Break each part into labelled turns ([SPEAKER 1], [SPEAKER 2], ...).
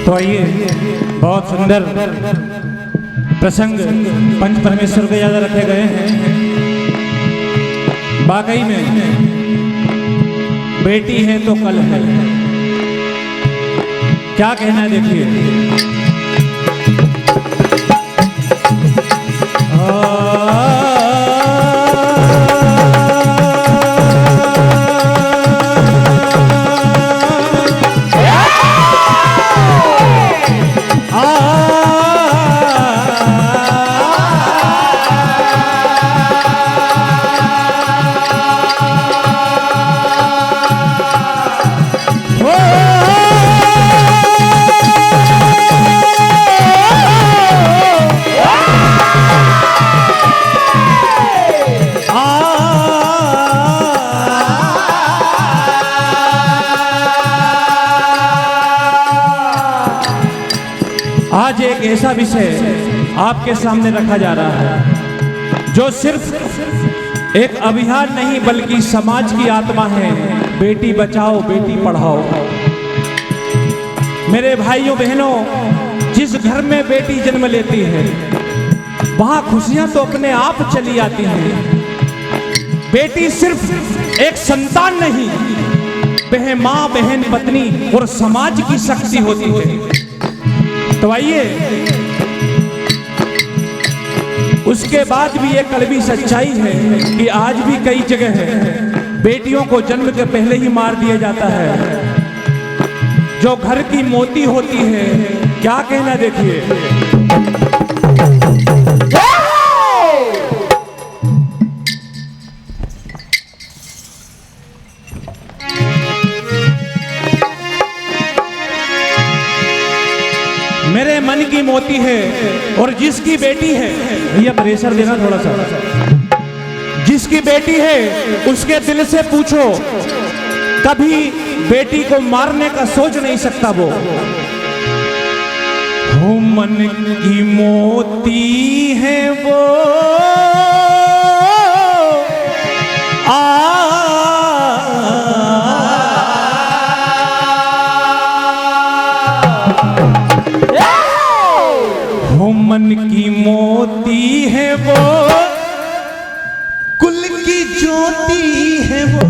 [SPEAKER 1] तो आइए, बहुत सुंदर प्रसंग पंच परमेश्वर के याद रखे गए हैं। वाकई में बेटी है तो कल है, क्या कहना है देखिए। आज एक ऐसा विषय आपके सामने रखा जा रहा है जो सिर्फ एक अभियान नहीं बल्कि समाज की आत्मा है। बेटी बचाओ बेटी पढ़ाओ। मेरे भाइयों बहनों, जिस घर में बेटी जन्म लेती है वहां खुशियां तो अपने आप चली आती हैं। बेटी सिर्फ एक संतान नहीं, वह मां बहन पत्नी और समाज की शक्ति होती है। तो आइए, उसके बाद भी एक कड़वी सच्चाई है कि आज भी कई जगह है बेटियों को जन्म के पहले ही मार दिया जाता है, जो घर की मोती होती है। क्या कहना देखिए। मेरे मन की मोती है और जिसकी बेटी है, भैया प्रेशर देना थोड़ा सा, जिसकी बेटी है उसके दिल से पूछो, कभी बेटी को मारने का सोच नहीं सकता वो। हो मन की मोती है वो मन की मोती है वो, कुल की ज्योति है वो,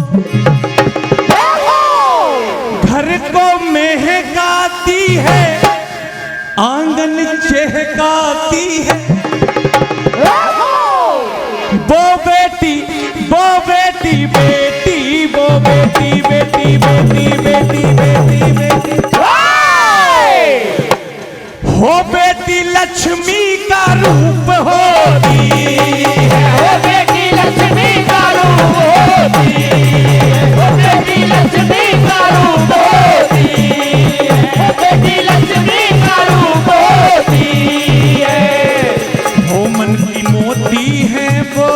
[SPEAKER 1] घर को महकाती है, आंगन चहकाती है। वो बेटी वो बेटी बेटी वो बेटी बेटी बेटी बेटी बेटी बेटी हो बेटी लक्ष्मी का रूप होती है। हो बेटी लक्ष्मी का रूप होती है। हो बेटी लक्ष्मी का रूप होती है। हो बेटी लक्ष्मी का रूप होती है। हो मन की मोती है वो,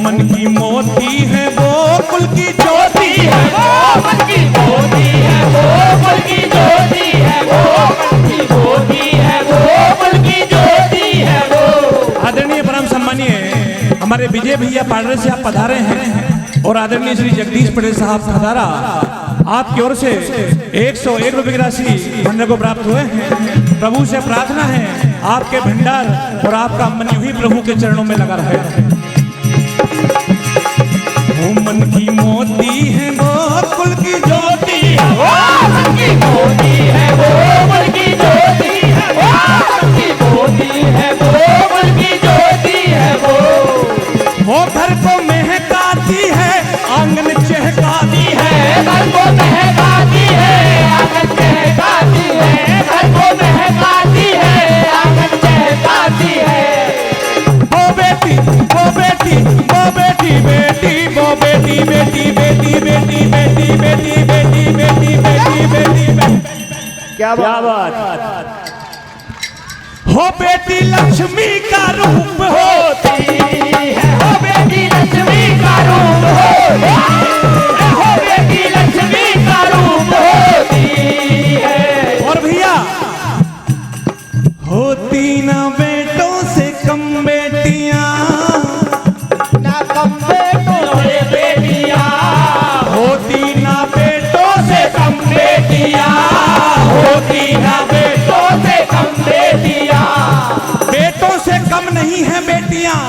[SPEAKER 1] मन की मोती है वो, कुल की ज्योति है वो, मन की मोती है वो, कुल की ज्योति है वो, मन की मोती है वो, कुल की ज्योति है वो। आदरणीय परम सम्मानीय हमारे विजय भैया पाडरे से आप पधारे हैं और आदरणीय श्री जगदीश पटेल साहब खदारा आपकी ओर से 101 रुपए की राशि भंडार को प्राप्त हुए हैं। प्रभु से प्रार्थना है आपके भंडार और आपका मन यूं ही प्रभु के चरणों में लगा रहे। मन की मोती है वो, कुल की ज्योति है वो, मन की मोती है वो, कुल की ज्योति है वो, मन की मोती है वो, कुल की ज्योति है वो घर को महकाती है, आंगन चहकाती है, घर को महकाती है, आंगन चहकाती है, घर को महकाती है, आंगन चहकाती है। वो बेटी वो बेटी वो बेटी बेटी वो बेटी बेटी बेटी बेटी बेटी बेटी बेटी बेटी बेटी बेटी। क्या बात। हो बेटी लक्ष्मी का रूप होती है। हो बेटी लक्ष्मी का रूप होती है। हो बेटी लक्ष्मी का रूप होती है। और भैया होती ना बेटों से कम बेटियां, नहीं है बेटियां,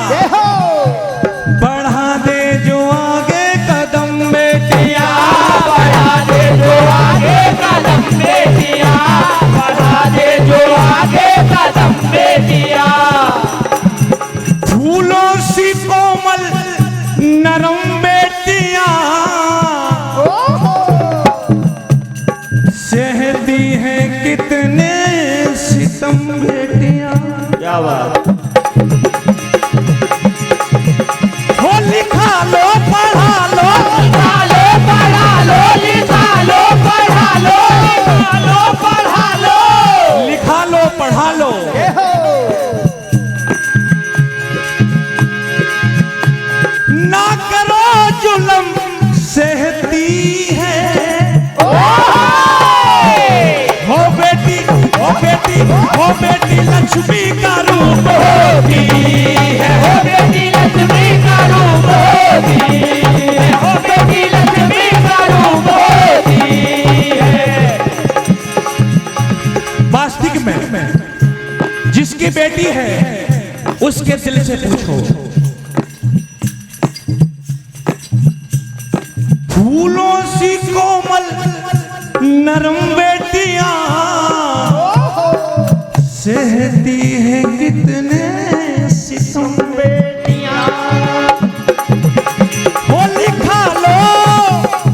[SPEAKER 1] बढ़ा दे जो आगे कदम बेटियां,
[SPEAKER 2] बढ़ा दे जो आगे कदम बेटियां, बढ़ा दे जो आगे कदम बेटियां।
[SPEAKER 1] फूलों सी कोमल नरम बेटियां, सहती है कितने सितम बेटियां।
[SPEAKER 2] क्या बात।
[SPEAKER 1] हो लिखा लो पढ़ा लो,
[SPEAKER 2] लिखा लो पढ़ा लो, लिखा लो पढ़ा लो, लिखा लो पढ़ा लो,
[SPEAKER 1] लिखा लो पढ़ा लो। ना करो जुल्म सहती है, हो बेटी हो बेटी हो बेटी लक्ष्मी का रूप होती है,
[SPEAKER 2] हो बेटी लक्ष्मी का रूप होती है, हो बेटी लक्ष्मी का रूप होती है।
[SPEAKER 1] वास्तविक में जिसकी बेटी है उसके दिल से पूछो, फूलों सी कोमल नरम बेटियां, सहती है कितने सितम बेटियां। हो लिखा लो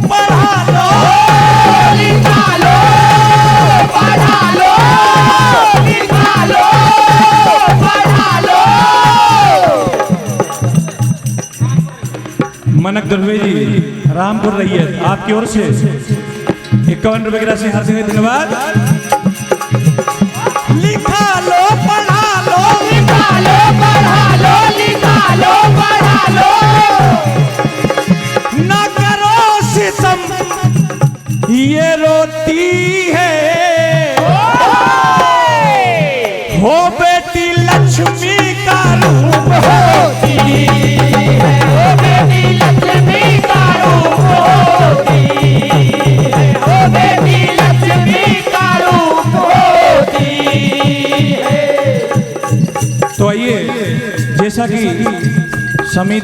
[SPEAKER 1] पढ़ा लो,
[SPEAKER 2] लिखा लो पढ़ा लो, लिखा लो पढ़ा लो।
[SPEAKER 1] मनक दुर्वे जी रामपुर रैयत आपकी ओर से 51 रुपए की राशि हाथ से धन्यवाद। लिखा लो पढ़ा लो,
[SPEAKER 2] लिखा लो पढ़ा लो, लिखा लो पढ़ा लो,
[SPEAKER 1] ना करो सितम ये रोती है, हो बेटी लक्ष्मी का रूप होती है,
[SPEAKER 2] हो बेटी लक्ष्मी का रूप होती है, हो बेटी लक्ष्मी का रूप होती है।
[SPEAKER 1] तो आइए जैसा कि समिति